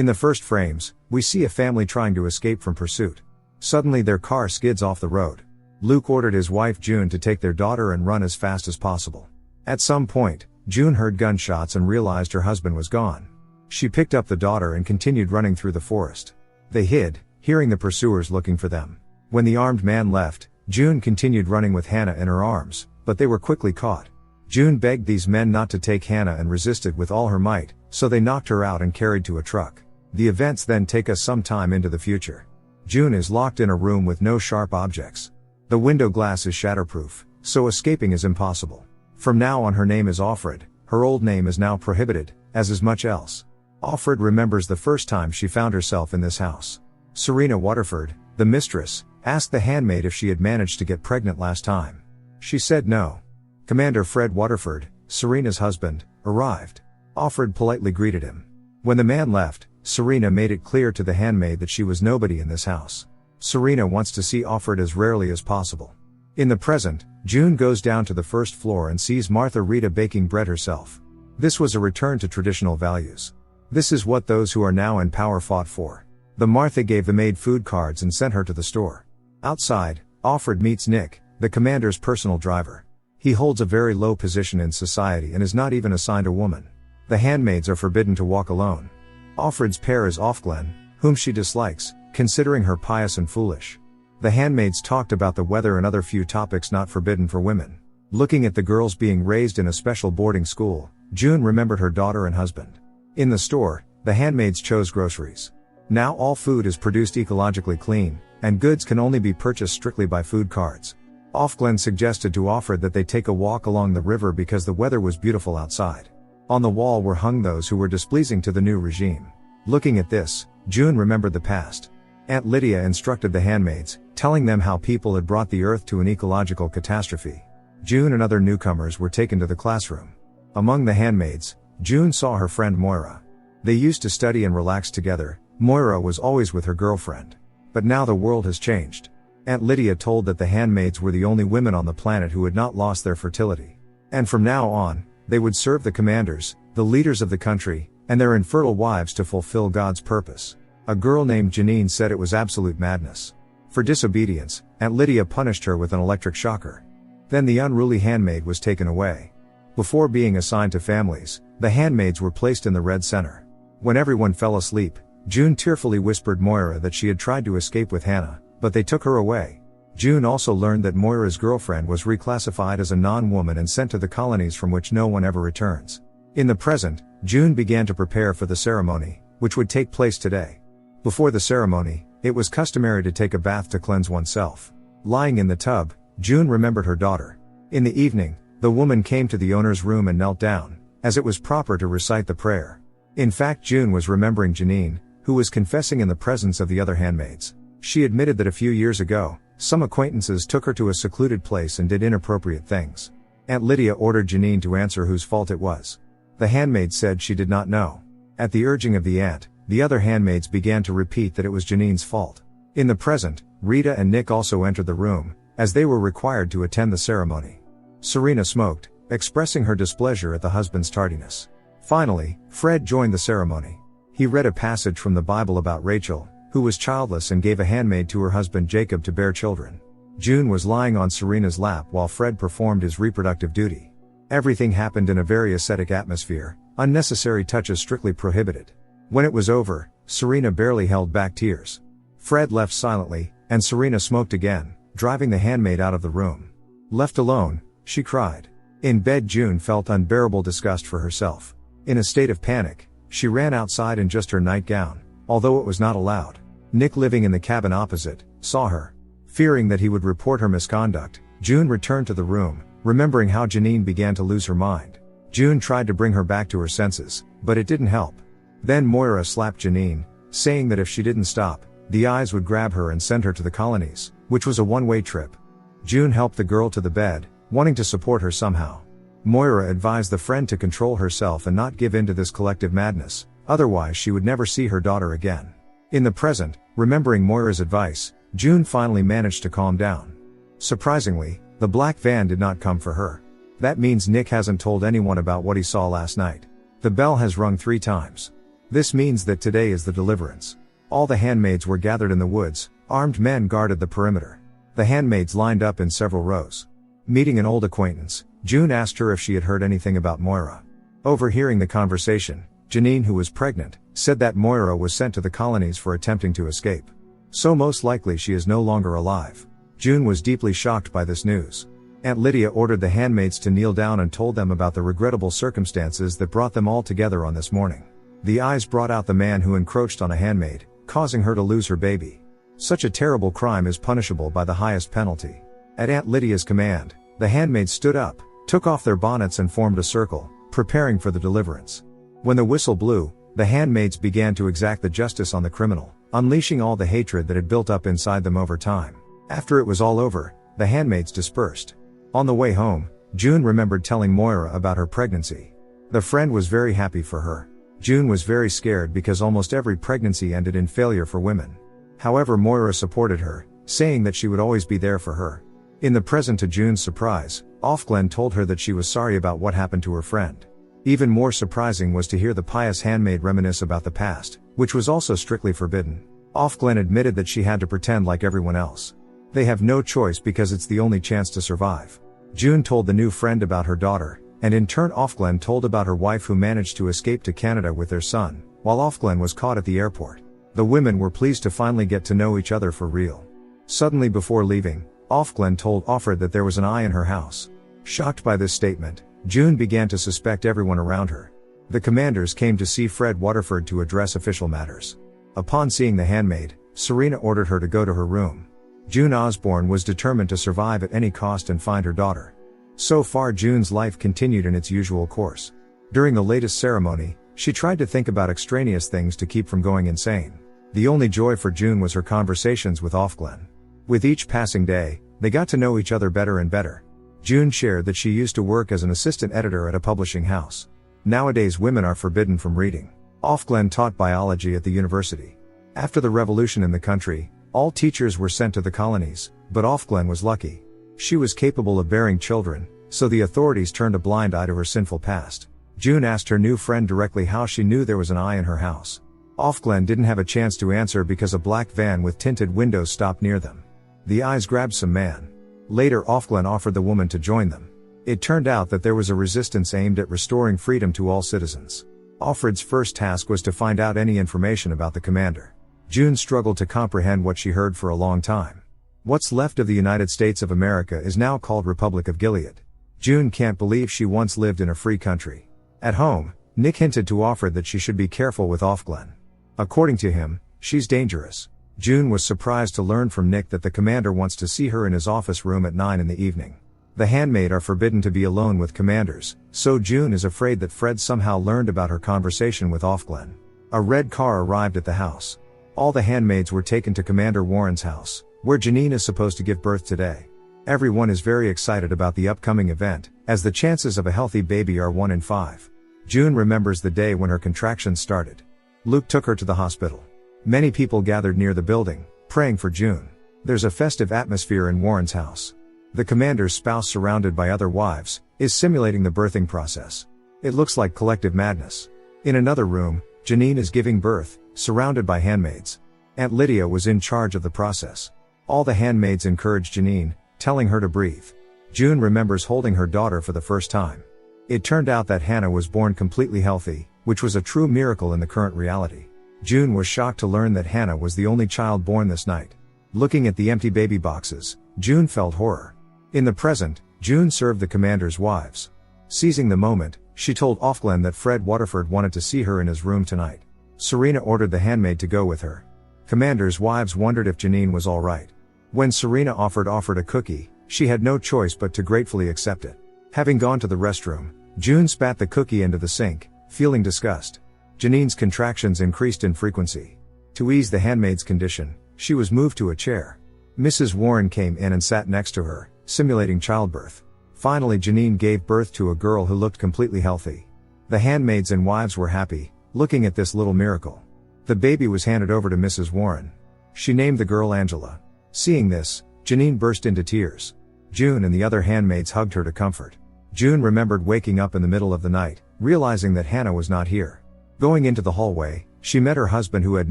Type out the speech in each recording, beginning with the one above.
In the first frames, we see a family trying to escape from pursuit. Suddenly their car skids off the road. Luke ordered his wife June to take their daughter and run as fast as possible. At some point, June heard gunshots and realized her husband was gone. She picked up the daughter and continued running through the forest. They hid, hearing the pursuers looking for them. When the armed man left, June continued running with Hannah in her arms, but they were quickly caught. June begged these men not to take Hannah and resisted with all her might, so they knocked her out and carried to a truck. The events then take us some time into the future. June is locked in a room with no sharp objects. The window glass is shatterproof, so escaping is impossible. From now on her name is Offred, her old name is now prohibited, as is much else. Offred remembers the first time she found herself in this house. Serena Waterford, the mistress, asked the handmaid if she had managed to get pregnant last time. She said no. Commander Fred Waterford, Serena's husband, arrived. Offred politely greeted him. When the man left, Serena made it clear to the handmaid that she was nobody in this house. Serena wants to see Offred as rarely as possible. In the present, June goes down to the first floor and sees Martha Rita baking bread herself. This was a return to traditional values. This is what those who are now in power fought for. The Martha gave the maid food cards and sent her to the store. Outside, Offred meets Nick, the commander's personal driver. He holds a very low position in society and is not even assigned a woman. The handmaids are forbidden to walk alone. Offred's pair is Offglen, whom she dislikes, considering her pious and foolish. The handmaids talked about the weather and other few topics not forbidden for women. Looking at the girls being raised in a special boarding school, June remembered her daughter and husband. In the store, the handmaids chose groceries. Now all food is produced ecologically clean, and goods can only be purchased strictly by food cards. Offglen suggested to Offred that they take a walk along the river because the weather was beautiful outside. On the wall were hung those who were displeasing to the new regime. Looking at this, June remembered the past. Aunt Lydia instructed the handmaids, telling them how people had brought the earth to an ecological catastrophe. June and other newcomers were taken to the classroom. Among the handmaids, June saw her friend Moira. They used to study and relax together. Moira was always with her girlfriend. But now the world has changed. Aunt Lydia told that the handmaids were the only women on the planet who had not lost their fertility. And from now on, they would serve the commanders, the leaders of the country, and their infertile wives to fulfill God's purpose. A girl named Janine said it was absolute madness. For disobedience, Aunt Lydia punished her with an electric shocker. Then the unruly handmaid was taken away. Before being assigned to families, the handmaids were placed in the red center. When everyone fell asleep, June tearfully whispered Moira that she had tried to escape with Hannah, but they took her away. June also learned that Moira's girlfriend was reclassified as a non-woman and sent to the colonies from which no one ever returns. In the present, June began to prepare for the ceremony, which would take place today. Before the ceremony, it was customary to take a bath to cleanse oneself. Lying in the tub, June remembered her daughter. In the evening, the woman came to the owner's room and knelt down, as it was proper to recite the prayer. In fact, June was remembering Janine, who was confessing in the presence of the other handmaids. She admitted that a few years ago, some acquaintances took her to a secluded place and did inappropriate things. Aunt Lydia ordered Janine to answer whose fault it was. The handmaid said she did not know. At the urging of the aunt, the other handmaids began to repeat that it was Janine's fault. In the present, Rita and Nick also entered the room, as they were required to attend the ceremony. Serena smoked, expressing her displeasure at the husband's tardiness. Finally, Fred joined the ceremony. He read a passage from the Bible about Rachel, who was childless and gave a handmaid to her husband Jacob to bear children. June was lying on Serena's lap while Fred performed his reproductive duty. Everything happened in a very ascetic atmosphere, unnecessary touches strictly prohibited. When it was over, Serena barely held back tears. Fred left silently, and Serena smoked again, driving the handmaid out of the room. Left alone, she cried. In bed, June felt unbearable disgust for herself. In a state of panic, she ran outside in just her nightgown, although it was not allowed. Nick, living in the cabin opposite, saw her. Fearing that he would report her misconduct, June returned to the room, remembering how Janine began to lose her mind. June tried to bring her back to her senses, but it didn't help. Then Moira slapped Janine, saying that if she didn't stop, the eyes would grab her and send her to the colonies, which was a one-way trip. June helped the girl to the bed, wanting to support her somehow. Moira advised the friend to control herself and not give in to this collective madness, otherwise she would never see her daughter again. In the present, remembering Moira's advice, June finally managed to calm down. Surprisingly, the black van did not come for her. That means Nick hasn't told anyone about what he saw last night. The bell has rung 3 times. This means that today is the deliverance. All the handmaids were gathered in the woods, armed men guarded the perimeter. The handmaids lined up in several rows. Meeting an old acquaintance, June asked her if she had heard anything about Moira. Overhearing the conversation, Janine, who was pregnant, said that Moira was sent to the colonies for attempting to escape. So most likely she is no longer alive. June was deeply shocked by this news. Aunt Lydia ordered the handmaids to kneel down and told them about the regrettable circumstances that brought them all together on this morning. The eyes brought out the man who encroached on a handmaid, causing her to lose her baby. Such a terrible crime is punishable by the highest penalty. At Aunt Lydia's command, the handmaids stood up, took off their bonnets and formed a circle, preparing for the deliverance. When the whistle blew, the handmaids began to exact the justice on the criminal, unleashing all the hatred that had built up inside them over time. After it was all over, the handmaids dispersed. On the way home, June remembered telling Moira about her pregnancy. The friend was very happy for her. June was very scared because almost every pregnancy ended in failure for women. However, Moira supported her, saying that she would always be there for her. In the present, to June's surprise, Ofglen told her that she was sorry about what happened to her friend. Even more surprising was to hear the pious handmaid reminisce about the past, which was also strictly forbidden. Ofglen admitted that she had to pretend like everyone else. They have no choice because it's the only chance to survive. June told the new friend about her daughter, and in turn Ofglen told about her wife who managed to escape to Canada with their son, while Ofglen was caught at the airport. The women were pleased to finally get to know each other for real. Suddenly before leaving, Ofglen told Offred that there was an eye in her house. Shocked by this statement, June began to suspect everyone around her. The commanders came to see Fred Waterford to address official matters. Upon seeing the handmaid, Serena ordered her to go to her room. June Osborne was determined to survive at any cost and find her daughter. So far, June's life continued in its usual course. During the latest ceremony, she tried to think about extraneous things to keep from going insane. The only joy for June was her conversations with Ofglen. With each passing day, they got to know each other better and better. June shared that she used to work as an assistant editor at a publishing house. Nowadays, women are forbidden from reading. Ofglen taught biology at the university. After the revolution in the country, all teachers were sent to the colonies, but Ofglen was lucky. She was capable of bearing children, so the authorities turned a blind eye to her sinful past. June asked her new friend directly how she knew there was an eye in her house. Ofglen didn't have a chance to answer because a black van with tinted windows stopped near them. The eyes grabbed some man. Later, Ofglen offered the woman to join them. It turned out that there was a resistance aimed at restoring freedom to all citizens. Offred's first task was to find out any information about the commander. June struggled to comprehend what she heard for a long time. What's left of the United States of America is now called Republic of Gilead. June can't believe she once lived in a free country. At home, Nick hinted to Offred that she should be careful with Ofglen. According to him, she's dangerous. June was surprised to learn from Nick that the commander wants to see her in his office room at 9 in the evening. The handmaid are forbidden to be alone with commanders, so June is afraid that Fred somehow learned about her conversation with Ofglen. A red car arrived at the house. All the handmaids were taken to Commander Warren's house, where Janine is supposed to give birth today. Everyone is very excited about the upcoming event, as the chances of a healthy baby are 1 in 5. June remembers the day when her contractions started. Luke took her to the hospital. Many people gathered near the building, praying for June. There's a festive atmosphere in Warren's house. The commander's spouse, surrounded by other wives, is simulating the birthing process. It looks like collective madness. In another room, Janine is giving birth, surrounded by handmaids. Aunt Lydia was in charge of the process. All the handmaids encouraged Janine, telling her to breathe. June remembers holding her daughter for the first time. It turned out that Hannah was born completely healthy, which was a true miracle in the current reality. June was shocked to learn that Hannah was the only child born this night. Looking at the empty baby boxes, June felt horror. In the present, June served the commander's wives. Seizing the moment, she told Ofglen that Fred Waterford wanted to see her in his room tonight. Serena ordered the handmaid to go with her. Commander's wives wondered if Janine was all right. When Serena offered a cookie, she had no choice but to gratefully accept it. Having gone to the restroom, June spat the cookie into the sink, feeling disgust. Janine's contractions increased in frequency. To ease the handmaid's condition, she was moved to a chair. Mrs. Warren came in and sat next to her, simulating childbirth. Finally, Janine gave birth to a girl who looked completely healthy. The handmaids and wives were happy, looking at this little miracle. The baby was handed over to Mrs. Warren. She named the girl Angela. Seeing this, Janine burst into tears. June and the other handmaids hugged her to comfort. June remembered waking up in the middle of the night, realizing that Hannah was not here. Going into the hallway, she met her husband who had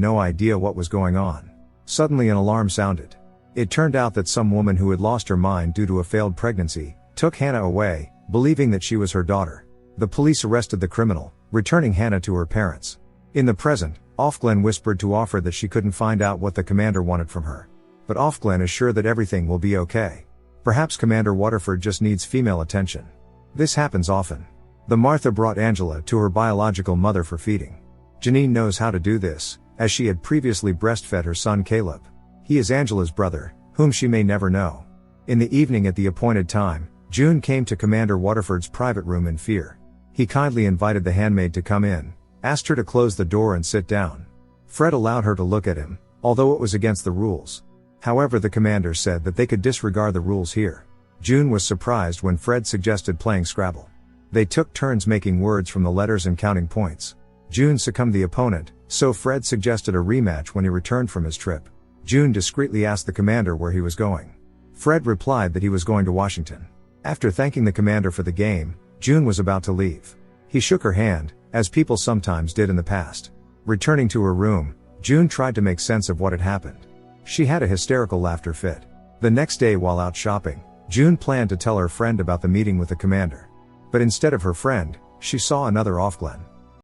no idea what was going on. Suddenly an alarm sounded. It turned out that some woman who had lost her mind due to a failed pregnancy, took Hannah away, believing that she was her daughter. The police arrested the criminal, returning Hannah to her parents. In the present, Ofglen whispered to Offer that she couldn't find out what the commander wanted from her. But Ofglen is sure that everything will be okay. Perhaps Commander Waterford just needs female attention. This happens often. The Martha brought Angela to her biological mother for feeding. Janine knows how to do this, as she had previously breastfed her son Caleb. He is Angela's brother, whom she may never know. In the evening at the appointed time, June came to Commander Waterford's private room in fear. He kindly invited the handmaid to come in, asked her to close the door and sit down. Fred allowed her to look at him, although it was against the rules. However, the commander said that they could disregard the rules here. June was surprised when Fred suggested playing Scrabble. They took turns making words from the letters and counting points. June succumbed the opponent, so Fred suggested a rematch when he returned from his trip. June discreetly asked the commander where he was going. Fred replied that he was going to Washington. After thanking the commander for the game, June was about to leave. He shook her hand, as people sometimes did in the past. Returning to her room, June tried to make sense of what had happened. She had a hysterical laughter fit. The next day while out shopping, June planned to tell her friend about the meeting with the commander. But instead of her friend, she saw another Ofglen.